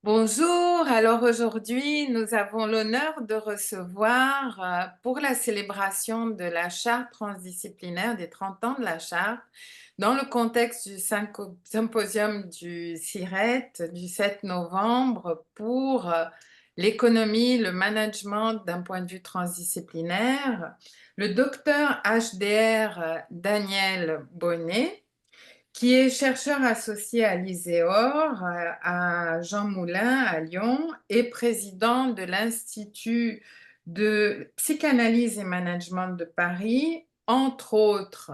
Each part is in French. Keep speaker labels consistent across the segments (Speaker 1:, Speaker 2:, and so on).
Speaker 1: Bonjour, alors aujourd'hui nous avons l'honneur de recevoir pour la célébration de la charte transdisciplinaire des 30 ans de la charte, dans le contexte du symposium du CIRET du 7 novembre pour l'économie, le management d'un point de vue transdisciplinaire, le docteur HDR Daniel Bonnet, qui est chercheur associé à l'ISEOR, à Jean Moulin à Lyon, et président de l'Institut de psychanalyse et management de Paris, entre autres.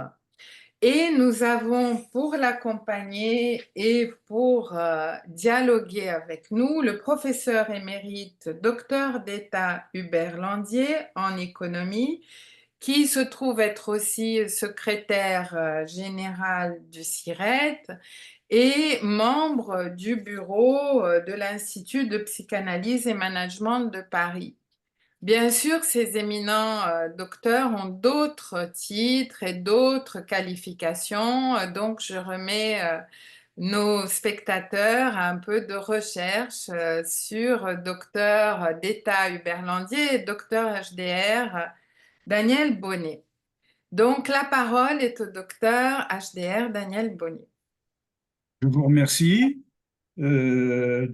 Speaker 1: Et nous avons pour l'accompagner et pour dialoguer avec nous le professeur émérite, docteur d'État Hubert Landier en économie, qui se trouve être aussi secrétaire général du CIRET et membre du bureau de l'Institut de psychanalyse et management de Paris. Bien sûr, ces éminents docteurs ont d'autres titres et d'autres qualifications, donc je remets nos spectateurs à un peu de recherche sur docteur d'État Hubert Landier et docteur HDR Daniel Bonnet. Donc, la parole est au docteur HDR Daniel Bonnet.
Speaker 2: Je vous remercie. Je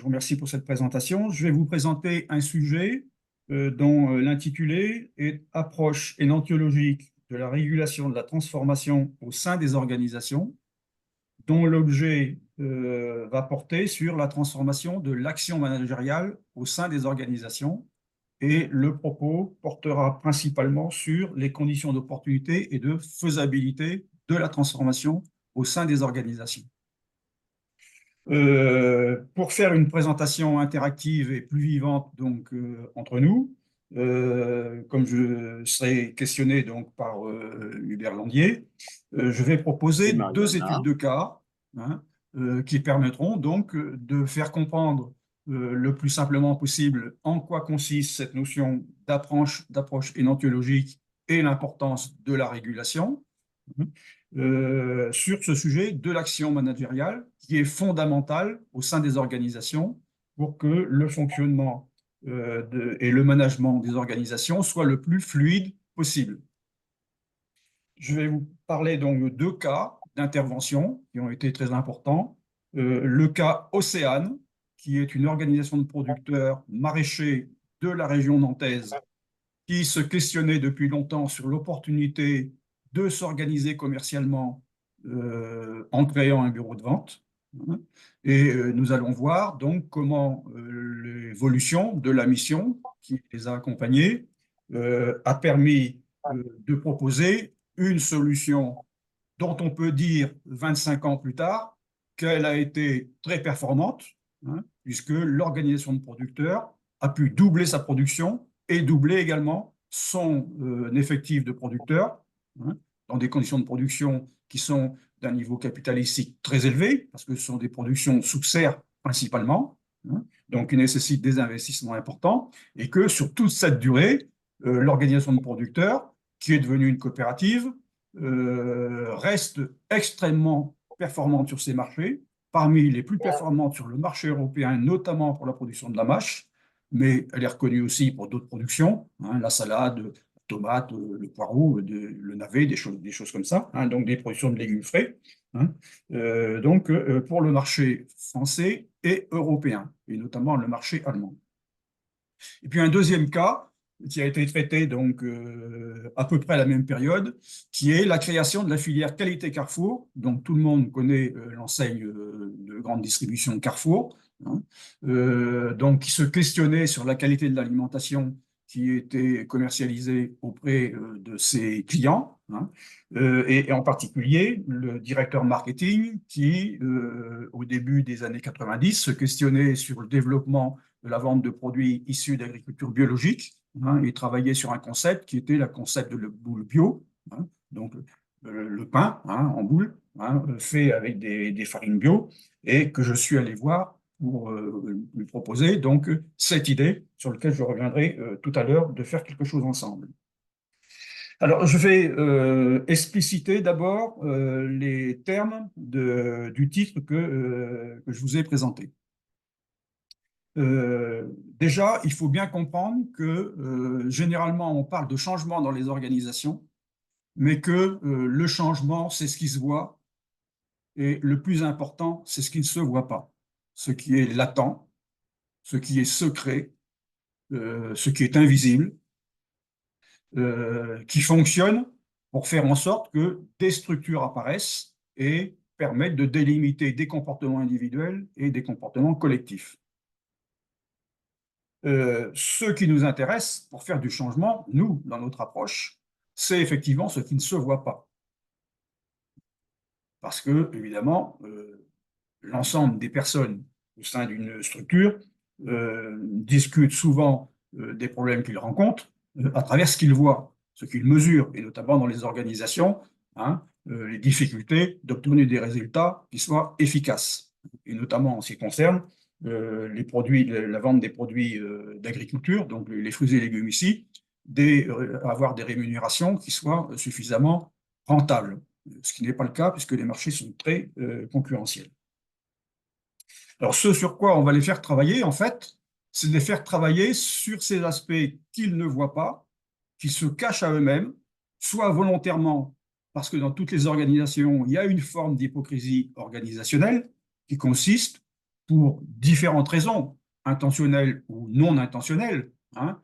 Speaker 2: vous remercie pour cette présentation. Je vais vous présenter un sujet dont l'intitulé est Approche énantiologique de la régulation de la transformation au sein des organisations, dont l'objet va porter sur la transformation de l'action managériale au sein des organisations. Et le propos portera principalement sur les conditions d'opportunité et de faisabilité de la transformation au sein des organisations. Pour faire une présentation interactive et plus vivante entre nous, comme je serai questionné par Hubert Landier, je vais
Speaker 3: Et
Speaker 2: proposer deux études
Speaker 3: Mariana.
Speaker 2: de cas, hein, qui permettront donc de faire comprendre le plus simplement possible en quoi consiste cette notion d'approche énantiologique et l'importance de la régulation, hein, sur ce sujet de l'action managériale qui est fondamentale au sein des organisations pour que le fonctionnement et le management des organisations soient le plus fluide possible. Je vais vous parler donc de deux cas d'intervention qui ont été très importants. Le cas Océane, qui est une organisation de producteurs maraîchers de la région nantaise qui se questionnait depuis longtemps sur l'opportunité de s'organiser commercialement en créant un bureau de vente. Et nous allons voir donc comment l'évolution de la mission qui les a accompagnés a permis de proposer une solution dont on peut dire 25 ans plus tard qu'elle a été très performante, puisque l'organisation de producteurs a pu doubler sa production et doubler également son effectif de producteurs, dans des conditions de production qui sont d'un niveau capitalistique très élevé, parce que ce sont des productions sous serre principalement, donc qui nécessitent des investissements importants, et que sur toute cette durée, l'organisation de producteurs, qui est devenue une coopérative, reste extrêmement performante sur ces marchés, parmi les plus performantes sur le marché européen, notamment pour la production de la mâche, mais elle est reconnue aussi pour d'autres productions, la salade, la tomate, le poireau, le navet, des choses comme ça, donc des productions de légumes frais, pour le marché français et européen, et notamment le marché allemand. Et puis un deuxième cas qui a été traité à peu près à la même période, qui est la création de la filière qualité Carrefour. Donc tout le monde connaît l'enseigne de grande distribution Carrefour, donc qui se questionnait sur la qualité de l'alimentation qui était commercialisée auprès de ses clients, et en particulier le directeur marketing qui, au début des années 90, se questionnait sur le développement de la vente de produits issus d'agriculture biologique, et travaillait sur un concept qui était le concept de la boule bio, donc le pain en boule, fait avec des farines bio, et que je suis allé voir pour lui proposer donc cette idée sur laquelle je reviendrai tout à l'heure de faire quelque chose ensemble. Alors, je vais expliciter d'abord les termes du titre que je vous ai présenté. Déjà, il faut bien comprendre que généralement, on parle de changement dans les organisations, mais que le changement, c'est ce qui se voit, et le plus important, c'est ce qui ne se voit pas, ce qui est latent, ce qui est secret, ce qui est invisible, qui fonctionne pour faire en sorte que des structures apparaissent et permettent de délimiter des comportements individuels et des comportements collectifs. Ce qui nous intéresse pour faire du changement, nous, dans notre approche, c'est effectivement ce qui ne se voit pas. Parce que, évidemment, l'ensemble des personnes au sein d'une structure discutent souvent des problèmes qu'ils rencontrent à travers ce qu'ils voient, ce qu'ils mesurent, et notamment dans les organisations, hein, les difficultés d'obtenir des résultats qui soient efficaces, et notamment en ce qui concerne les produits, la vente des produits d'agriculture, donc les fruits et légumes ici, avoir des rémunérations qui soient suffisamment rentables, ce qui n'est pas le cas puisque les marchés sont très concurrentiels. Alors, ce sur quoi on va les faire travailler, en fait, c'est de les faire travailler sur ces aspects qu'ils ne voient pas, qui se cachent à eux-mêmes, soit volontairement, parce que dans toutes les organisations, il y a une forme d'hypocrisie organisationnelle qui consiste, pour différentes raisons, intentionnelles ou non intentionnelles, hein,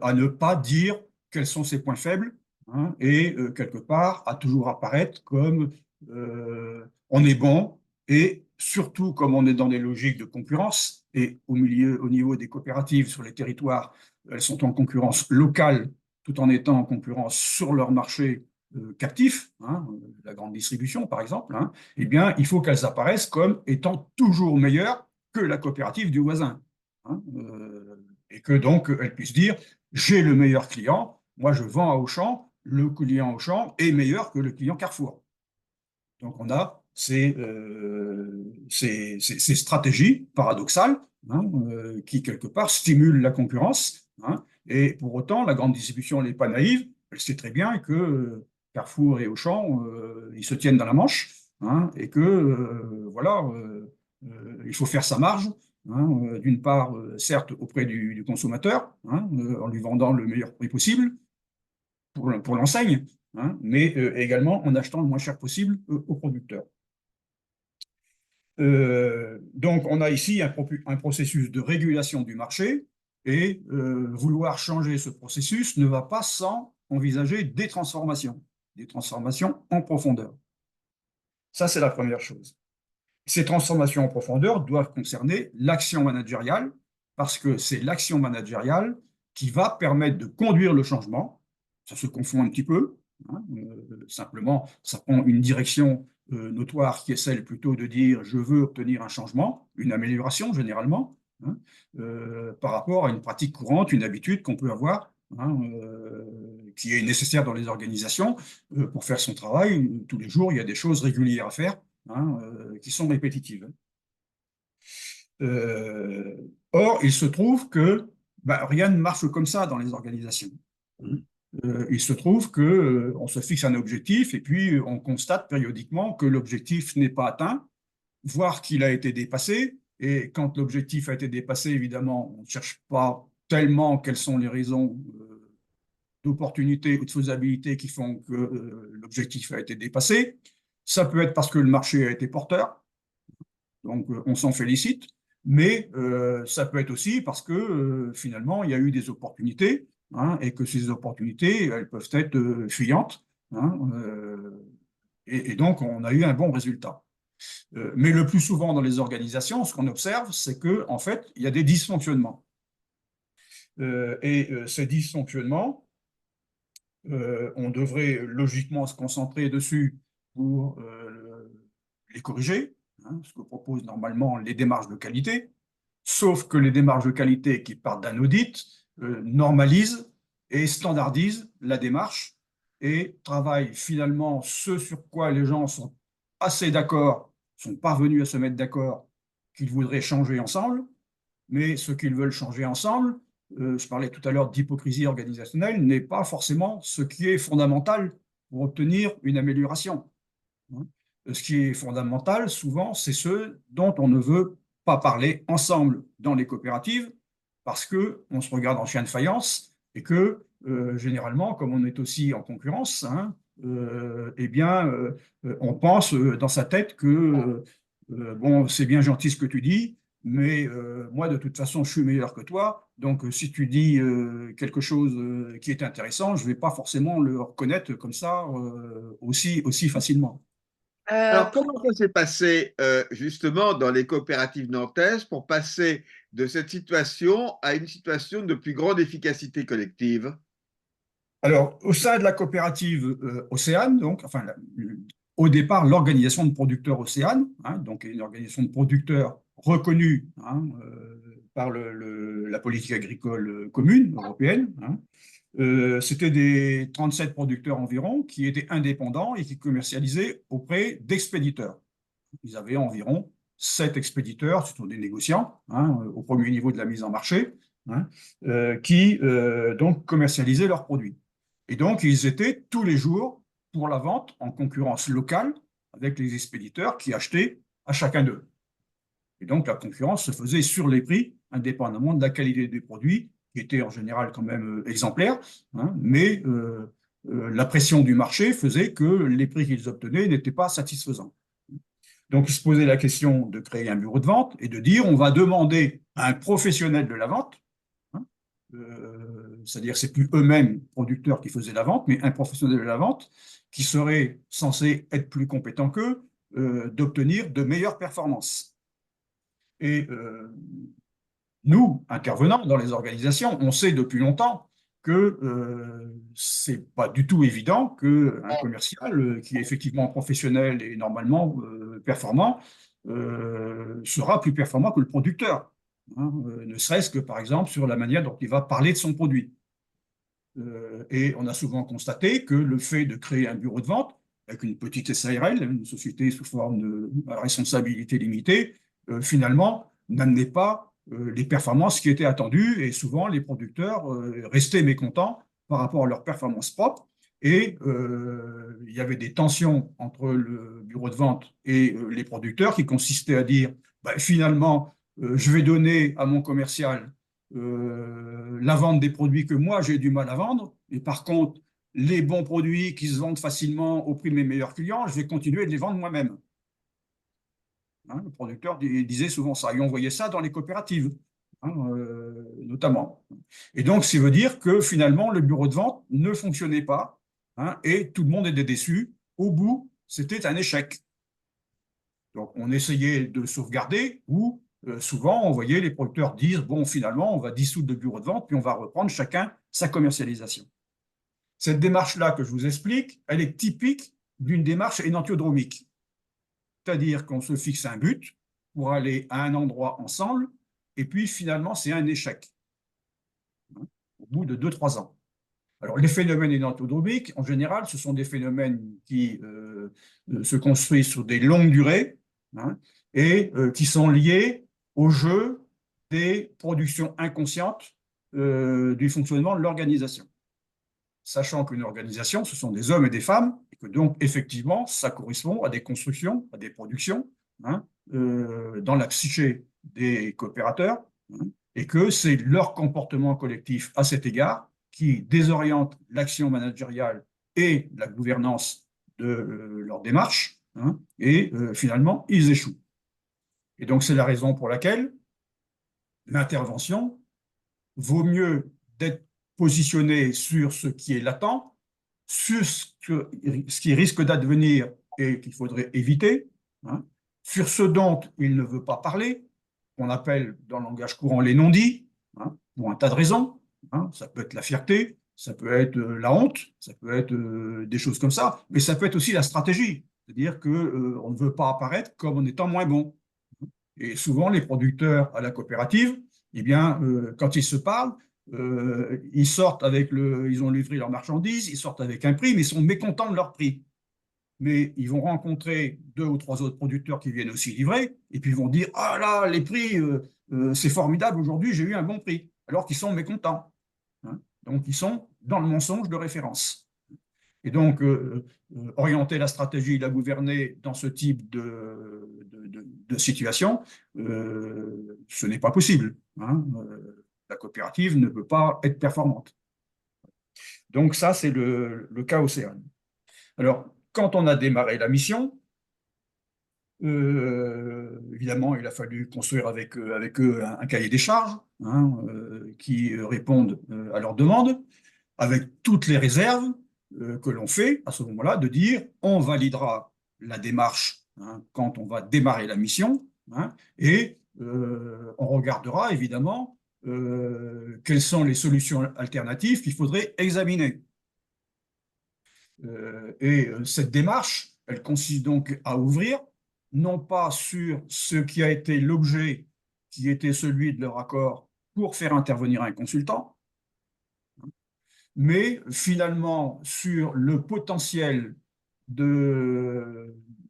Speaker 2: à ne pas dire quels sont ses points faibles, hein, et quelque part à toujours apparaître comme on est bon, et surtout comme on est dans des logiques de concurrence, et au niveau des coopératives sur les territoires, elles sont en concurrence locale tout en étant en concurrence sur leur marché captif, hein, la grande distribution par exemple, hein, eh bien, il faut qu'elles apparaissent comme étant toujours meilleures que la coopérative du voisin. Hein, et que donc elles puissent dire, j'ai le meilleur client, moi je vends à Auchan, le client Auchan est meilleur que le client Carrefour. Donc on a ces stratégies paradoxales, hein, qui quelque part stimulent la concurrence, hein, et pour autant la grande distribution n'est pas naïve, elle sait très bien que Carrefour et Auchan, ils se tiennent dans la manche, hein, et que voilà, il faut faire sa marge, hein, d'une part, certes auprès du consommateur, hein, en lui vendant le meilleur prix possible pour l'enseigne, hein, mais également en achetant le moins cher possible aux producteurs. Donc, on a ici un processus de régulation du marché, et vouloir changer ce processus ne va pas sans envisager des transformations en profondeur. Ça, c'est la première chose. Ces transformations en profondeur doivent concerner l'action managériale, parce que c'est l'action managériale qui va permettre de conduire le changement. Ça se confond un petit peu, hein, simplement, ça prend une direction notoire qui est celle plutôt de dire je veux obtenir un changement, une amélioration généralement, hein, par rapport à une pratique courante, une habitude qu'on peut avoir, hein, qui est nécessaire dans les organisations pour faire son travail. Tous les jours, il y a des choses régulières à faire, hein, qui sont répétitives. Or, il se trouve que rien ne marche comme ça dans les organisations. Il se trouve qu'on se fixe un objectif et puis on constate périodiquement que l'objectif n'est pas atteint, voire qu'il a été dépassé. Et quand l'objectif a été dépassé, évidemment, on ne cherche pas tellement quelles sont les raisons d'opportunité ou de faisabilité qui font que l'objectif a été dépassé. Ça peut être parce que le marché a été porteur, donc on s'en félicite, mais ça peut être aussi parce que finalement, il y a eu des opportunités, hein, et que ces opportunités, elles peuvent être fuyantes, hein, et donc on a eu un bon résultat. Mais le plus souvent dans les organisations, ce qu'on observe, c'est qu'en fait, il y a des dysfonctionnements. Et ces dysfonctionnements, on devrait logiquement se concentrer dessus pour les corriger, hein, ce que proposent normalement les démarches de qualité, sauf que les démarches de qualité qui partent d'un audit normalisent et standardisent la démarche et travaillent finalement ce sur quoi les gens sont assez d'accord, sont parvenus à se mettre d'accord qu'ils voudraient changer ensemble, mais ce qu'ils veulent changer ensemble, je parlais tout à l'heure d'hypocrisie organisationnelle, n'est pas forcément ce qui est fondamental pour obtenir une amélioration. Ce qui est fondamental, souvent, c'est ce dont on ne veut pas parler ensemble dans les coopératives parce qu'on se regarde en chien de faïence et que généralement, comme on est aussi en concurrence, hein, eh bien, on pense dans sa tête que bon, c'est bien gentil ce que tu dis, mais moi, de toute façon, je suis meilleur que toi. Donc, si tu dis quelque chose qui est intéressant, je ne vais pas forcément le reconnaître comme ça aussi facilement.
Speaker 1: Euh,
Speaker 3: Alors, comment ça s'est passé justement dans les coopératives nantaises pour passer de cette situation à une situation de plus grande efficacité collective?
Speaker 2: Alors, au sein de la coopérative Océane, donc, enfin, au départ, l'organisation de producteurs Océane, hein, donc une organisation de producteurs reconnue hein, par la politique agricole commune européenne, hein, c'était des 37 producteurs environ qui étaient indépendants et qui commercialisaient auprès d'expéditeurs. Ils avaient environ 7 expéditeurs, ce sont des négociants, hein, au premier niveau de la mise en marché, hein, qui donc commercialisaient leurs produits. Et donc, ils étaient tous les jours pour la vente en concurrence locale avec les expéditeurs qui achetaient à chacun d'eux. Et donc, la concurrence se faisait sur les prix, indépendamment de la qualité des produits, qui étaient en général quand même exemplaires, hein, mais la pression du marché faisait que les prix qu'ils obtenaient n'étaient pas satisfaisants. Donc, ils se posaient la question de créer un bureau de vente et de dire on va demander à un professionnel de la vente, hein, c'est-à-dire c'est plus eux-mêmes producteurs qui faisaient la vente, mais un professionnel de la vente qui serait censé être plus compétent qu'eux, d'obtenir de meilleures performances. Et nous, intervenants dans les organisations, on sait depuis longtemps que c'est pas du tout évident qu'un commercial qui est effectivement professionnel et normalement performant sera plus performant que le producteur, hein, ne serait-ce que par exemple sur la manière dont il va parler de son produit. Et on a souvent constaté que le fait de créer un bureau de vente avec une petite SARL, une société sous forme de responsabilité limitée, finalement n'amenait pas les performances qui étaient attendues et souvent les producteurs restaient mécontents par rapport à leurs performances propres et il y avait des tensions entre le bureau de vente et les producteurs qui consistaient à dire bah, finalement je vais donner à mon commercial la vente des produits que moi j'ai du mal à vendre et par contre les bons produits qui se vendent facilement au prix de mes meilleurs clients, je vais continuer de les vendre moi-même. Hein, le producteur disait souvent ça. Et on voyait ça dans les coopératives, hein, notamment. Et donc, ça veut dire que finalement, le bureau de vente ne fonctionnait pas hein, et tout le monde était déçu. Au bout, c'était un échec. Donc, on essayait de sauvegarder ou souvent, on voyait les producteurs dire, bon, finalement, on va dissoudre le bureau de vente puis on va reprendre chacun sa commercialisation. Cette démarche-là que je vous explique, elle est typique d'une démarche énantiodromique. C'est-à-dire qu'on se fixe un but pour aller à un endroit ensemble, et puis finalement, c'est un échec, hein, au bout de 2-3 ans. Alors, les phénomènes énantiodromiques, en général, ce sont des phénomènes qui se construisent sur des longues durées hein, et qui sont liés au jeu des productions inconscientes du fonctionnement de l'organisation. Sachant qu'une organisation, ce sont des hommes et des femmes, et que donc, effectivement, ça correspond à des constructions, à des productions, hein, dans la psyché des coopérateurs, hein, et que c'est leur comportement collectif à cet égard qui désoriente l'action managériale et la gouvernance de leur démarche, hein, et finalement, ils échouent. Et donc, c'est la raison pour laquelle l'intervention vaut mieux d'être positionné sur ce qui est latent, sur ce qui risque d'advenir et qu'il faudrait éviter, hein, sur ce dont il ne veut pas parler, qu'on appelle dans le langage courant les non-dits, hein, pour un tas de raisons. Hein, ça peut être la fierté, ça peut être la honte, ça peut être des choses comme ça, mais ça peut être aussi la stratégie, c'est-à-dire qu'on ne veut pas apparaître comme en étant moins bon. Et souvent, les producteurs à la coopérative, eh bien, quand ils se parlent, ils sortent avec ils ont livré leurs marchandises, ils sortent avec un prix, mais ils sont mécontents de leur prix. Mais ils vont rencontrer 2 ou 3 autres producteurs qui viennent aussi livrer, et puis ils vont dire ah là, les prix, c'est formidable, aujourd'hui j'ai eu un bon prix, alors qu'ils sont mécontents. Hein. Donc ils sont dans le mensonge de référence. Et donc, orienter la stratégie, la gouverner dans ce type de situation, ce n'est pas possible, hein. La coopérative ne peut pas être performante. Donc ça, c'est le cas Océane. Alors, quand on a démarré la mission, évidemment, il a fallu construire avec eux un cahier des charges, hein, qui répondent à leurs demandes, avec toutes les réserves que l'on fait à ce moment-là, de dire on validera la démarche, hein, quand on va démarrer la mission, hein, et on regardera évidemment quelles sont les solutions alternatives qu'il faudrait examiner. Cette démarche, elle consiste donc à ouvrir, non pas sur ce qui a été l'objet, qui était celui de leur accord pour faire intervenir un consultant, mais finalement sur le potentiel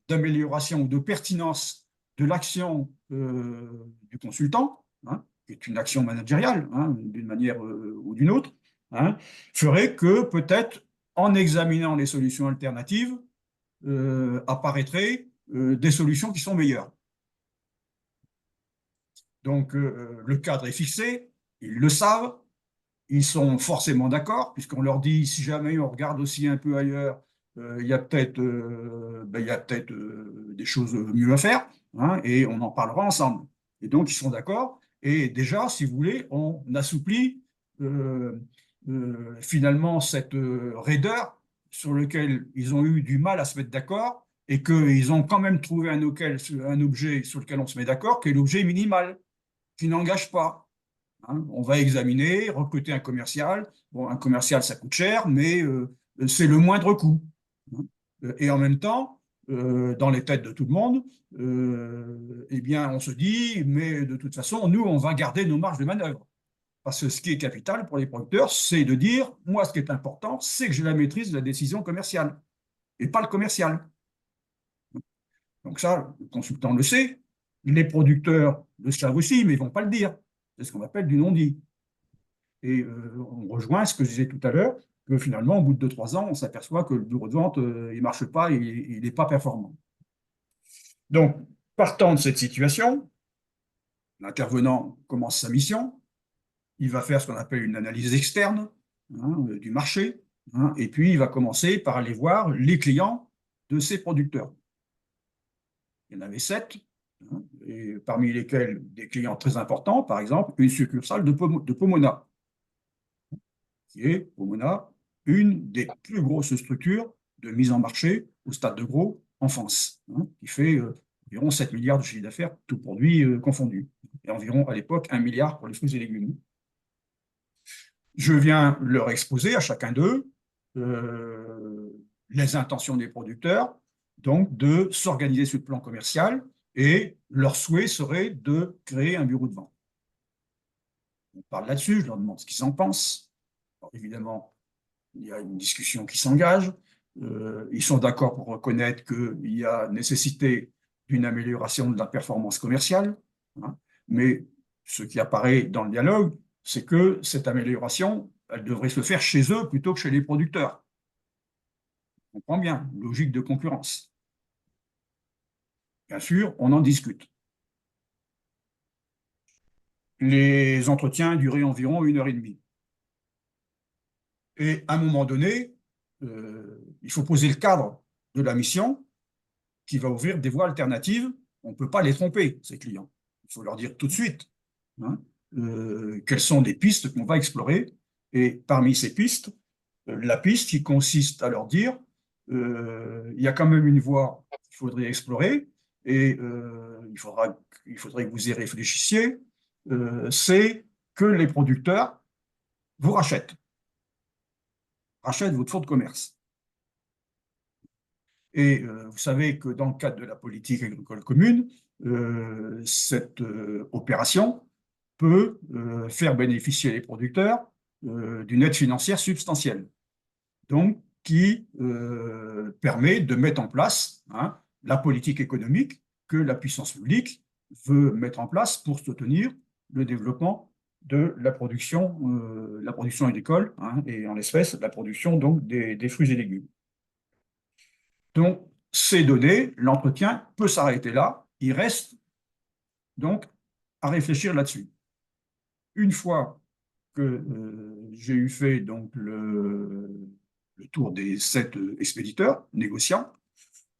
Speaker 2: d'amélioration ou de pertinence de l'action du consultant, hein, qui est une action managériale, hein, d'une manière ou d'une autre, hein, ferait que peut-être en examinant les solutions alternatives, apparaîtraient des solutions qui sont meilleures. Donc, le cadre est fixé, ils le savent, ils sont forcément d'accord, puisqu'on leur dit, si jamais on regarde aussi un peu ailleurs, il y a peut-être des choses mieux à faire, hein, et on en parlera ensemble. Et donc, ils sont d'accord. Et déjà, si vous voulez, on assouplit finalement cette raideur sur laquelle ils ont eu du mal à se mettre d'accord et qu'ils ont quand même trouvé un objet sur lequel on se met d'accord, qui est l'objet minimal, qui n'engage pas. Hein, on va examiner, recruter un commercial. Bon, un commercial, ça coûte cher, mais c'est le moindre coût. Et en même temps, dans les têtes de tout le monde, eh bien, on se dit, mais de toute façon, nous, on va garder nos marges de manœuvre. Parce que ce qui est capital pour les producteurs, c'est de dire, moi, ce qui est important, c'est que j'ai la maîtrise de la décision commerciale, et pas le commercial. Donc ça, le consultant le sait, les producteurs le savent aussi, mais ils ne vont pas le dire. C'est ce qu'on appelle du non-dit. Et on rejoint ce que je disais tout à l'heure, que finalement, au bout de 2-3 ans, on s'aperçoit que le bureau de vente, il ne marche pas, il n'est pas performant. Donc, partant de cette situation, l'intervenant commence sa mission, il va faire ce qu'on appelle une analyse externe, hein, du marché, hein, et puis il va commencer par aller voir les clients de ses producteurs. Il y en avait 7, hein, et parmi lesquels des clients très importants, par exemple, une succursale de Pomona, qui est, Pomona, une des plus grosses structures de mise en marché au stade de gros en France, hein, qui fait environ 7 milliards de chiffre d'affaires, tout produit confondu, et environ à l'époque 1 milliard pour les fruits et légumes. Je viens leur exposer à chacun d'eux les intentions des producteurs, donc de s'organiser sur le plan commercial, et leur souhait serait de créer un bureau de vente. On parle là-dessus, je leur demande ce qu'ils en pensent. Alors, évidemment, il y a une discussion qui s'engage. Ils sont d'accord pour reconnaître qu'il y a nécessité d'une amélioration de la performance commerciale, hein, mais ce qui apparaît dans le dialogue, c'est que cette amélioration, elle devrait se faire chez eux plutôt que chez les producteurs. On comprend bien, logique de concurrence. Bien sûr, on en discute. Les entretiens duraient environ 1h30. Et à un moment donné, il faut poser le cadre de la mission qui va ouvrir des voies alternatives. On ne peut pas les tromper, ces clients. Il faut leur dire tout de suite, hein, quelles sont les pistes qu'on va explorer. Et parmi ces pistes, la piste qui consiste à leur dire, il y a quand même une voie qu'il faudrait explorer, et il faudrait que vous y réfléchissiez, c'est que les producteurs vous rachètent votre fonds de commerce. Et vous savez que dans le cadre de la politique agricole commune, cette opération peut faire bénéficier les producteurs d'une aide financière substantielle, donc qui permet de mettre en place, hein, la politique économique que la puissance publique veut mettre en place pour soutenir le développement de la production agricole, hein, et en l'espèce la production donc des fruits et légumes. Donc, ces données, l'entretien peut s'arrêter là. Il reste donc à réfléchir là-dessus. Une fois que j'ai eu fait donc le tour des 7 expéditeurs négociants,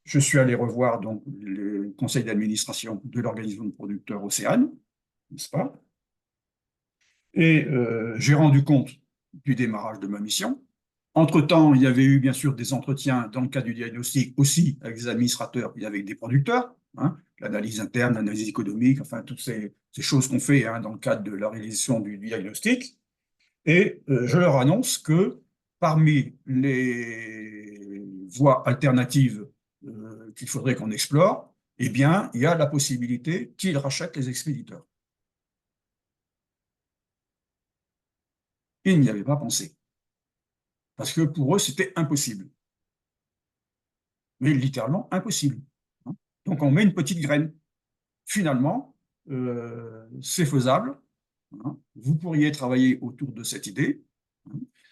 Speaker 2: je suis allé revoir donc le conseil d'administration de l'organisme de producteurs Océane, n'est-ce pas? Et j'ai rendu compte du démarrage de ma mission. Entre-temps, il y avait eu bien sûr des entretiens dans le cadre du diagnostic aussi avec des administrateurs et avec des producteurs, hein, l'analyse interne, l'analyse économique, enfin toutes ces choses qu'on fait hein, dans le cadre de la réalisation du diagnostic. Et je leur annonce que parmi les voies alternatives qu'il faudrait qu'on explore, eh bien, il y a la possibilité qu'ils rachètent les expéditeurs. Ils n'y avaient pas pensé. Parce que pour eux, c'était impossible. Mais littéralement impossible. Donc, on met une petite graine. Finalement, c'est faisable. Vous pourriez travailler autour de cette idée.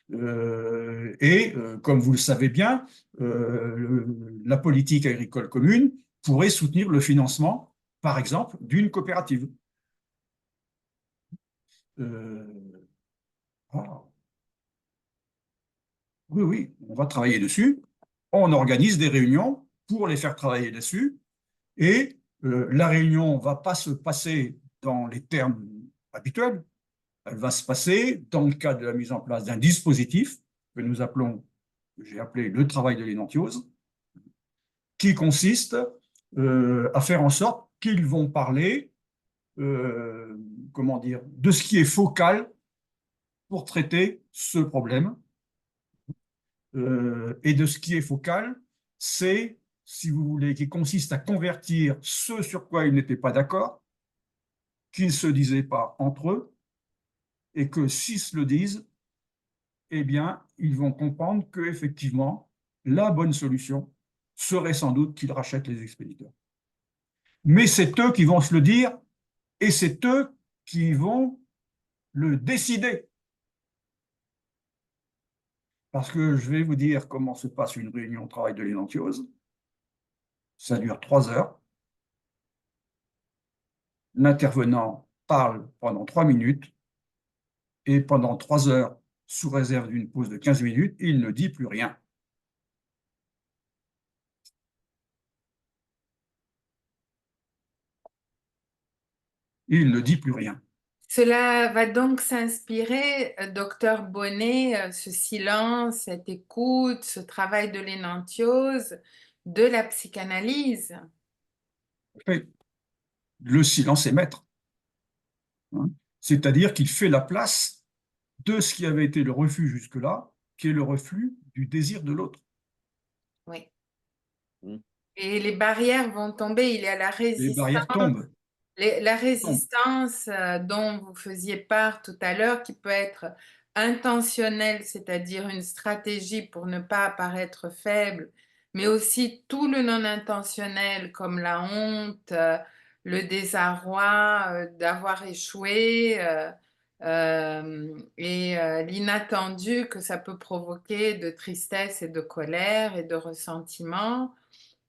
Speaker 2: Comme vous le savez bien, la politique agricole commune pourrait soutenir le financement, par exemple, d'une coopérative. Ah. Oui, oui, on va travailler dessus. On organise des réunions pour les faire travailler dessus. Et la réunion ne va pas se passer dans les termes habituels. Elle va se passer dans le cadre de la mise en place d'un dispositif que nous appelons, que j'ai appelé le travail de l'énantiose, qui consiste à faire en sorte qu'ils vont parler, comment dire, de ce qui est focal pour traiter ce problème. Et de ce qui est focal, c'est, si vous voulez, qui consiste à convertir ce sur quoi ils n'étaient pas d'accord, qu'ils ne se disaient pas entre eux, et que s'ils se le disent, eh bien, ils vont comprendre qu'effectivement, la bonne solution serait sans doute qu'ils rachètent les expéditeurs. Mais c'est eux qui vont se le dire, et c'est eux qui vont le décider. Parce que je vais vous dire comment se passe une réunion au travail de l'énantiose. Ça dure 3 heures. L'intervenant parle pendant 3 minutes et pendant 3 heures, sous réserve d'une pause de 15 minutes, il ne dit plus rien. Il ne dit plus rien.
Speaker 1: Cela va donc s'inspirer, docteur Bonnet, ce silence, cette écoute, ce travail de l'énantiose, de la psychanalyse.
Speaker 2: Le silence est maître. C'est-à-dire qu'il fait la place de ce qui avait été le refus jusque-là, qui est le refus du désir de l'autre.
Speaker 1: Oui. Et les barrières vont tomber, il y a la
Speaker 2: Les barrières
Speaker 1: résistance.
Speaker 2: tombent.
Speaker 1: La résistance dont vous faisiez part tout à l'heure, qui peut être intentionnelle, c'est-à-dire une stratégie pour ne pas apparaître faible, mais aussi tout le non intentionnel comme la honte, le désarroi d'avoir échoué et l'inattendu que ça peut provoquer de tristesse et de colère et de ressentiment.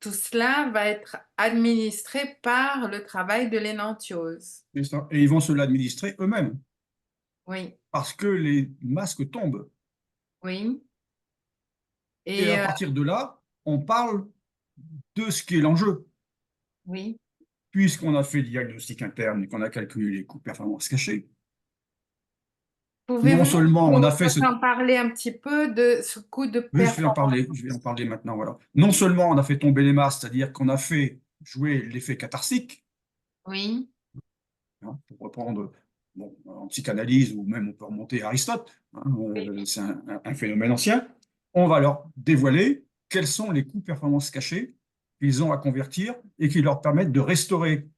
Speaker 1: Tout cela va être administré par le travail de l'énantiose.
Speaker 2: Et ils vont se l'administrer eux-mêmes.
Speaker 1: Oui.
Speaker 2: Parce que les masques tombent.
Speaker 1: Oui.
Speaker 2: Et à partir de là, on parle de ce qui est l'enjeu.
Speaker 1: Oui.
Speaker 2: Puisqu'on a fait le diagnostic interne et qu'on a calculé les coûts performance cachés, non seulement on a fait ce...
Speaker 1: en parler un petit peu de ce coût de performance.
Speaker 2: Je vais en parler maintenant. Voilà. Non seulement on a fait tomber les masques, c'est-à-dire qu'on a fait jouer l'effet catharsique.
Speaker 1: Oui.
Speaker 2: Hein, pour reprendre en psychanalyse, ou même on peut remonter à Aristote, hein, c'est un phénomène ancien. On va leur dévoiler quels sont les coûts performance cachés qu'ils ont à convertir et qui leur permettent de restaurer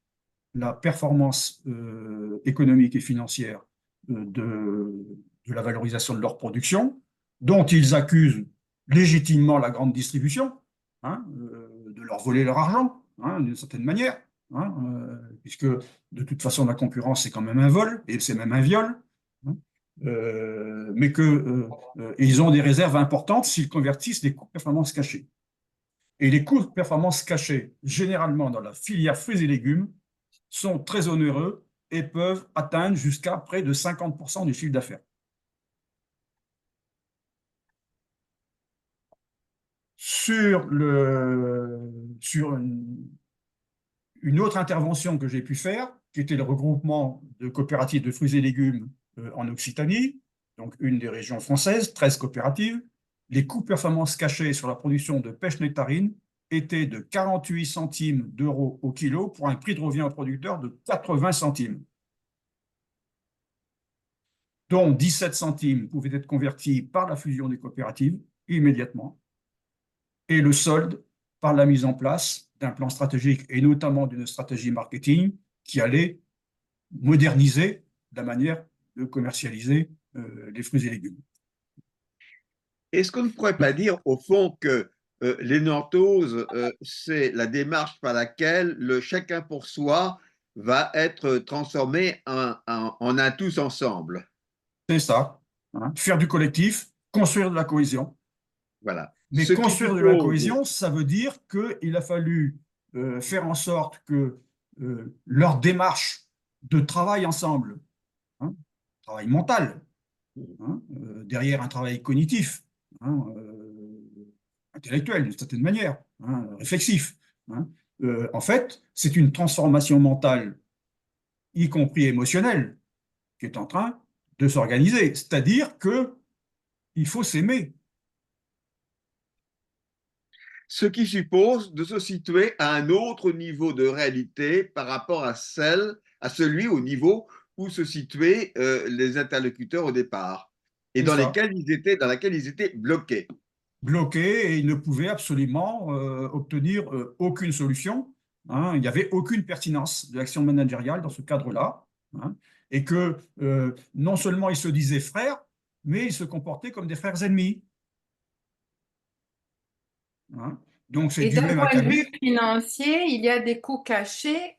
Speaker 2: la performance économique et financière de la valorisation de leur production, dont ils accusent légitimement la grande distribution, hein, de leur voler leur argent, hein, d'une certaine manière, hein, puisque de toute façon la concurrence c'est quand même un vol, et c'est même un viol, hein, mais qu'ils ont des réserves importantes s'ils convertissent les coûts de performance cachés. Et les coûts de performance cachés, généralement dans la filière fruits et légumes, sont très onéreux et peuvent atteindre jusqu'à près de 50% du chiffre d'affaires. Sur une autre intervention que j'ai pu faire, qui était le regroupement de coopératives de fruits et légumes en Occitanie, donc une des régions françaises, 13 coopératives, les coûts performance cachés sur la production de pêche nectarine étaient de 48 centimes d'euros au kilo pour un prix de revient au producteur de 80 centimes, dont 17 centimes pouvaient être convertis par la fusion des coopératives immédiatement, et le solde par la mise en place d'un plan stratégique et notamment d'une stratégie marketing qui allait moderniser la manière de commercialiser les fruits et légumes.
Speaker 3: Est-ce qu'on ne pourrait pas dire, au fond, que l'énantose, c'est la démarche par laquelle le chacun pour soi va être transformé en un tous ensemble?
Speaker 2: C'est ça, hein, faire du collectif, construire de la cohésion.
Speaker 3: Voilà.
Speaker 2: Mais
Speaker 3: Ce qui
Speaker 2: construire de la
Speaker 3: suppose,
Speaker 2: cohésion, ça veut dire qu'il a fallu faire en sorte que leur démarche de travail ensemble, hein, travail mental, hein, derrière un travail cognitif, hein, intellectuel d'une certaine manière, hein, réflexif. Hein. En fait, c'est une transformation mentale, y compris émotionnelle, qui est en train de s'organiser. C'est-à-dire qu'il faut s'aimer.
Speaker 3: ce qui suppose de se situer à un autre niveau de réalité par rapport à celui au niveau où se situaient les interlocuteurs au départ et
Speaker 2: C'est
Speaker 3: dans
Speaker 2: ça.
Speaker 3: dans laquelle ils étaient bloqués.
Speaker 2: Bloqués et ils ne pouvaient absolument obtenir aucune solution. Hein. Il n'y avait aucune pertinence de l'action managériale dans ce cadre-là. Hein. Et que non seulement ils se disaient frères, mais ils se comportaient comme des frères ennemis. Hein. Donc c'est
Speaker 1: Et
Speaker 2: du
Speaker 1: d'un
Speaker 2: même
Speaker 1: point de vue
Speaker 2: acabit.
Speaker 1: financier, il y a des coûts cachés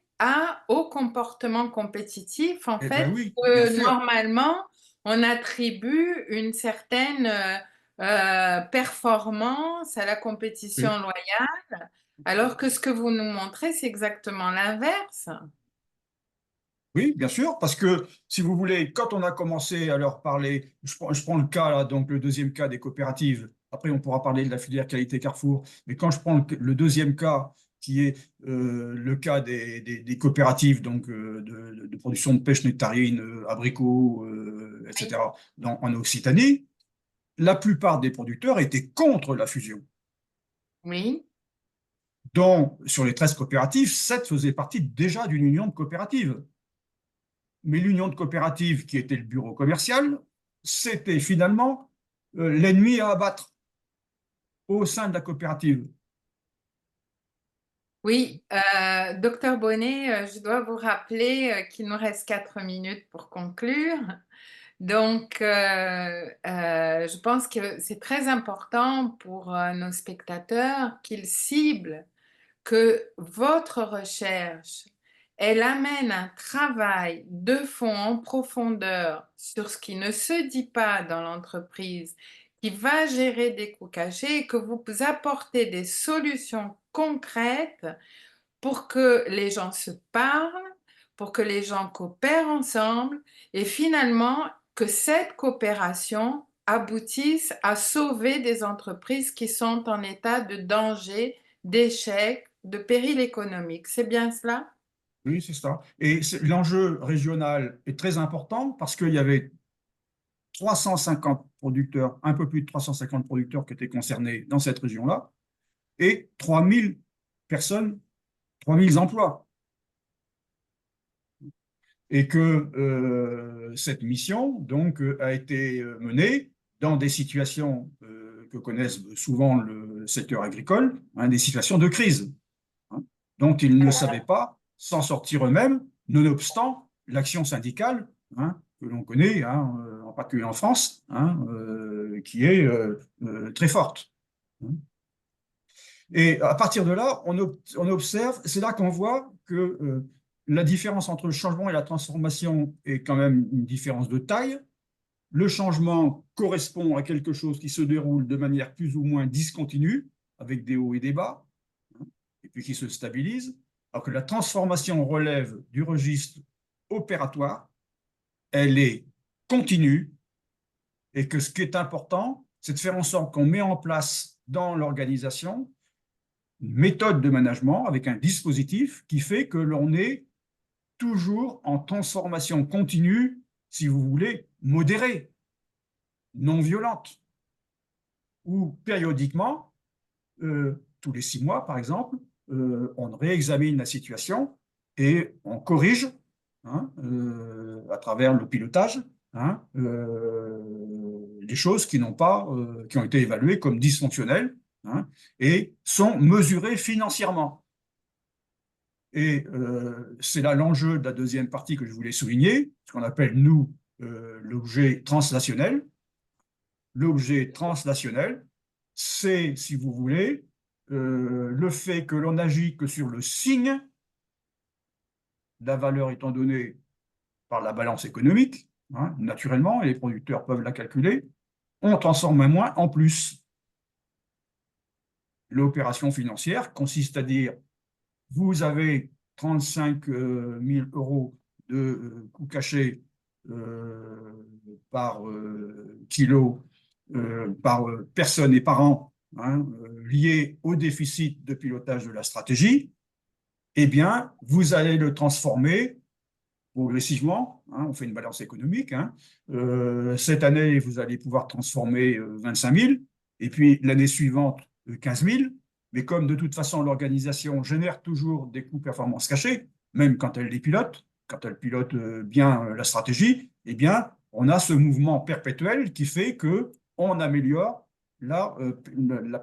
Speaker 1: au comportement compétitif, en
Speaker 2: Eh bien
Speaker 1: fait,
Speaker 2: oui, bien
Speaker 1: que
Speaker 2: sûr.
Speaker 1: normalement, on attribue une certaine performance à la compétition
Speaker 2: Oui.
Speaker 1: loyale, alors que ce que vous nous montrez, c'est exactement l'inverse.
Speaker 2: Oui, bien sûr, parce que si vous voulez, quand on a commencé à leur parler, je prends le cas là, donc le deuxième cas des coopératives, après on pourra parler de la filière qualité Carrefour, mais quand je prends le deuxième cas, qui est le cas des coopératives donc, de production de pêche nectarine, abricots,
Speaker 1: Oui.
Speaker 2: etc., en Occitanie, la plupart des producteurs étaient contre la fusion.
Speaker 1: Oui.
Speaker 2: Donc, sur les 13 coopératives, 7 faisaient partie déjà d'une union de coopératives. Mais l'union de coopératives, qui était le bureau commercial, c'était finalement l'ennemi à abattre au sein de la coopérative.
Speaker 1: Oui, docteur Bonnet, je dois vous rappeler qu'il nous reste 4 minutes pour conclure. Donc, je pense que c'est très important pour nos spectateurs qu'ils ciblent que votre recherche, elle amène un travail de fond en profondeur sur ce qui ne se dit pas dans l'entreprise, qui va gérer des coûts cachés et que vous apportez des solutions concrètes pour que les gens se parlent, pour que les gens coopèrent ensemble et finalement que cette coopération aboutisse à sauver des entreprises qui sont en état de danger, d'échec, de péril économique. C'est bien cela?
Speaker 2: Oui, c'est ça. Et l'enjeu régional est très important parce qu'il y avait 350 producteurs, un peu plus de 350 producteurs qui étaient concernés dans cette région-là, et 3000 personnes, 3000 emplois. Et que cette mission donc, a été menée dans des situations que connaissent souvent le secteur agricole, hein, des situations de crise, hein, dont ils ne savaient pas s'en sortir eux-mêmes, nonobstant l'action syndicale, hein, que l'on connaît, hein, en particulier en France, hein, qui est très forte. Hein. Et à partir de là, on observe, c'est là qu'on voit que la différence entre le changement et la transformation est quand même une différence de taille. Le changement correspond à quelque chose qui se déroule de manière plus ou moins discontinue, avec des hauts et des bas, hein, et puis qui se stabilise. Alors que la transformation relève du registre opératoire, elle est continue, et que ce qui est important, c'est de faire en sorte qu'on met en place dans l'organisation une méthode de management avec un dispositif qui fait que l'on est toujours en transformation continue, si vous voulez, modérée, non violente, où périodiquement, tous les 6 mois par exemple, on réexamine la situation et on corrige, hein, à travers le pilotage, hein, les choses qui n'ont pas, qui ont été évaluées comme dysfonctionnelles, hein, et sont mesurées financièrement. Et c'est là l'enjeu de la deuxième partie que je voulais souligner, ce qu'on appelle, nous, l'objet translationnel. L'objet translationnel, c'est, si vous voulez, le fait que l'on agit que sur le signe, la valeur étant donnée par la balance économique, hein, naturellement, et les producteurs peuvent la calculer, on transforme un moins en plus. L'opération financière consiste à dire, vous avez 35 000 euros de coûts cachés par kilo, par personne et par an, hein, liés au déficit de pilotage de la stratégie, eh bien, vous allez le transformer progressivement, hein, on fait une balance économique, hein, cette année, vous allez pouvoir transformer 25 000, et puis l'année suivante, 15 000, mais comme de toute façon, l'organisation génère toujours des coûts performance cachés, même quand elle les pilote, quand elle pilote bien la stratégie, eh bien, on a ce mouvement perpétuel qui fait qu'on améliore la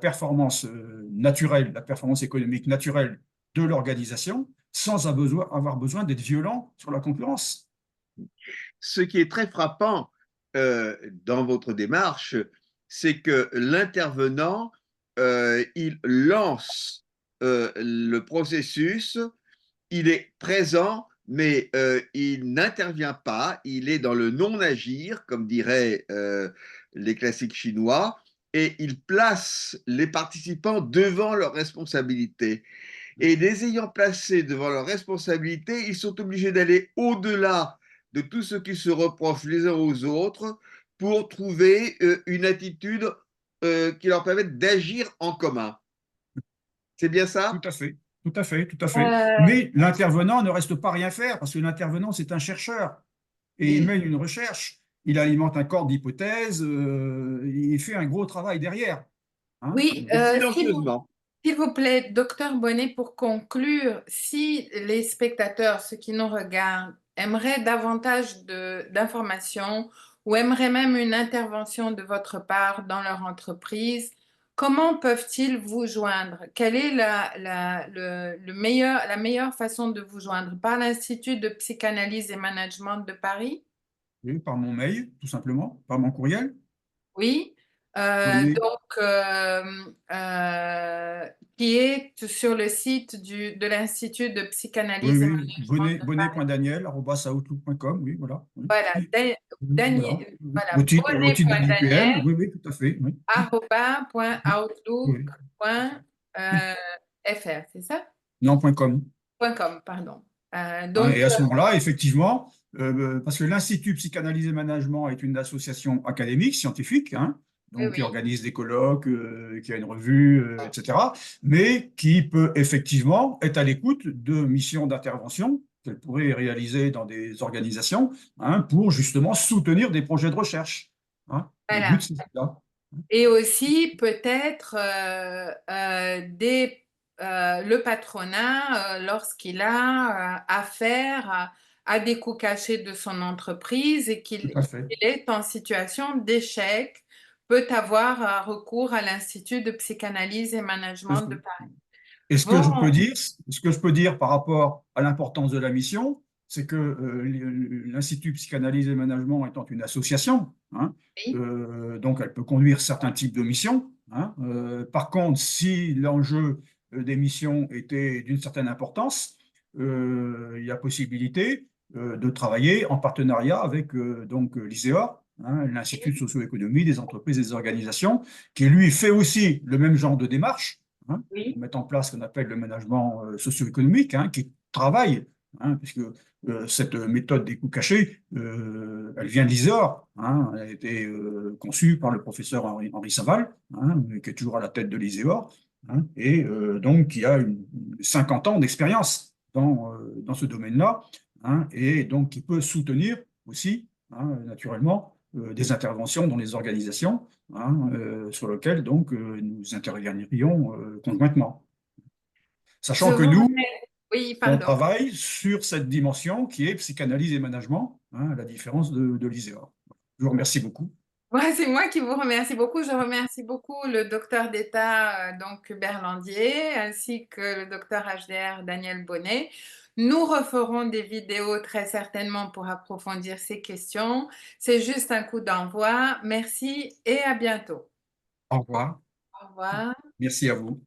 Speaker 2: performance naturelle, la performance économique naturelle de l'organisation, sans avoir besoin d'être violent sur la concurrence.
Speaker 3: Ce qui est très frappant dans votre démarche, c'est que l'intervenant, il lance le processus, il est présent, mais il n'intervient pas, il est dans le non-agir, comme diraient les classiques chinois, et il place les participants devant leurs responsabilités. Et les ayant placés devant leurs responsabilités, ils sont obligés d'aller au-delà de tout ce qui se reproche les uns aux autres pour trouver une attitude qui leur permette d'agir en commun. C'est bien
Speaker 2: Tout
Speaker 3: ça?
Speaker 2: à fait, tout à fait, tout à fait.
Speaker 1: Euh,
Speaker 2: Mais l'intervenant ne reste pas rien faire, parce que l'intervenant, c'est un chercheur, et il mène une recherche, il alimente un corps d'hypothèses, il fait un gros travail derrière, hein.
Speaker 1: oui,
Speaker 3: Et silencieusement.
Speaker 1: s'il vous plaît, docteur Bonnet, pour conclure, si les spectateurs, ceux qui nous regardent, aimeraient davantage d'informations ou aimeraient même une intervention de votre part dans leur entreprise, comment peuvent-ils vous joindre? Quelle est la meilleure façon de vous joindre? Par l'Institut de psychanalyse et management de Paris?
Speaker 2: Et par mon mail, tout simplement, par mon courriel.
Speaker 1: Oui.
Speaker 2: Bonnet,
Speaker 1: Donc, qui est sur le site de l'Institut de
Speaker 2: oui,
Speaker 1: psychanalyse et
Speaker 2: oui,
Speaker 1: management de Paris.
Speaker 2: bonnet.daniel@outlook.com, oui, voilà. Oui,
Speaker 1: Voilà,
Speaker 2: voilà.
Speaker 1: voilà,
Speaker 2: Au titre de l'IPN,
Speaker 1: bonnet.daniel,
Speaker 2: oui, oui, tout à fait. Oui, oui.
Speaker 1: @outlook.fr, c'est ça?
Speaker 2: Non, .com.
Speaker 1: .com, pardon.
Speaker 2: Hein,
Speaker 1: Donc,
Speaker 2: et à ce moment-là, effectivement, parce que l'Institut Psychanalyse et Management est une association académique, scientifique, hein,
Speaker 1: oui,
Speaker 2: donc qui
Speaker 1: oui.
Speaker 2: organise des colloques, qui a une revue, etc., mais qui peut effectivement être à l'écoute de missions d'intervention qu'elle pourrait réaliser dans des organisations, hein, pour justement soutenir des projets de recherche, hein. Le but,
Speaker 1: Voilà.
Speaker 2: c'est ça.
Speaker 1: Et aussi, peut-être, le patronat, lorsqu'il a affaire à des coûts cachés de son entreprise et
Speaker 2: Tout
Speaker 1: qu'il
Speaker 2: à fait.
Speaker 1: est en situation d'échec, peut avoir recours à l'Institut de psychanalyse et management de Paris.
Speaker 2: Et
Speaker 1: Bon,
Speaker 2: ce que je peux dire par rapport à l'importance de la mission, c'est que l'Institut Psychanalyse et Management étant une association, hein,
Speaker 1: oui,
Speaker 2: donc elle peut conduire certains types de missions, hein. Par contre, si l'enjeu des missions était d'une certaine importance, il y a possibilité de travailler en partenariat avec donc l'ISEA, hein, l'Institut de socio-économie des entreprises et des organisations, qui lui fait aussi le même genre de démarche, hein,
Speaker 1: Oui.
Speaker 2: pour mettre en place ce qu'on appelle le management socio-économique, hein, qui travaille, hein, puisque cette méthode des coûts cachés, elle vient de l'ISEOR, hein, elle a été conçue par le professeur Henri Saval, hein, qui est toujours à la tête de l'ISEOR, hein, et donc qui a 50 ans d'expérience dans ce domaine-là, hein, et donc qui peut soutenir aussi, hein, naturellement, des interventions dans les organisations, hein, sur lesquelles donc nous interviendrions conjointement.
Speaker 1: Je
Speaker 2: Sachant que
Speaker 1: vous
Speaker 2: nous,
Speaker 1: remercie. Oui,
Speaker 2: on
Speaker 1: pardon.
Speaker 2: travaille sur cette dimension qui est psychanalyse et management, hein, à la différence de l'ISEOR. Je vous remercie beaucoup.
Speaker 1: Ouais, c'est moi qui vous remercie beaucoup. Je remercie beaucoup le docteur d'État donc Berlandier ainsi que le docteur HDR Daniel Bonnet. Nous referons des vidéos très certainement pour approfondir ces questions. C'est juste un coup d'envoi. Merci et à bientôt.
Speaker 2: Au revoir.
Speaker 1: Au revoir.
Speaker 2: Merci à vous.